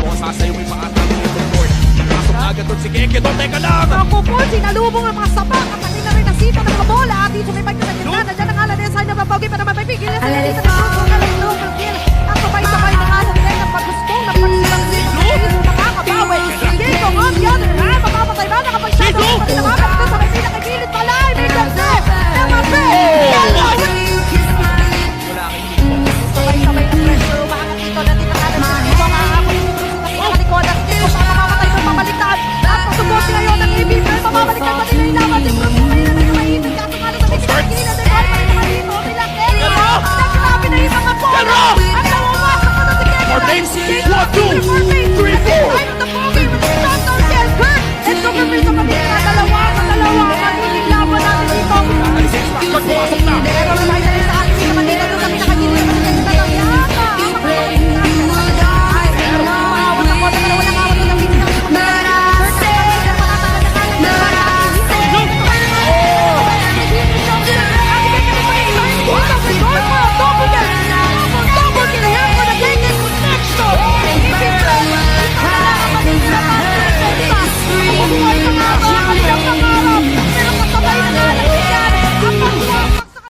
Ako sasayo may paatang yung board. Pasok agad doon si Keke doon. Teka lang! Ako po, sinalubong ng mga sabak at kanina rin nasita ng mga bola at dito may pagkakaganda. Nandiyan ang alan sa inyo mapaugi pa naman may pigil. Sa dito na po, kalang kill. At sabay-sabay na nga sa nila ng pagustong ng pagsilang dito. Makakabawi. Dito on the other hand, mamamatay ba? Nakapagsyado pa rin naman. At sa may pinakagilid pala. May ganda. Sabay-sabay na pressure. Umaangat dito. Nandito na natin sa mga ako yung pinakalikod. At dito pa mamamatay ng mamalitan. At pagsugot ngayon ng ibigay. Mamamalikan pa din yung laban. Siguro po kayo na nagkamaipin. Kaso nga sa may pinakagilid. At ball pa rin naman dito. Nilang Kenya. Nagkinabi na yung mga bola. At nawawasak pa na si Kenya. Martin, 1-2.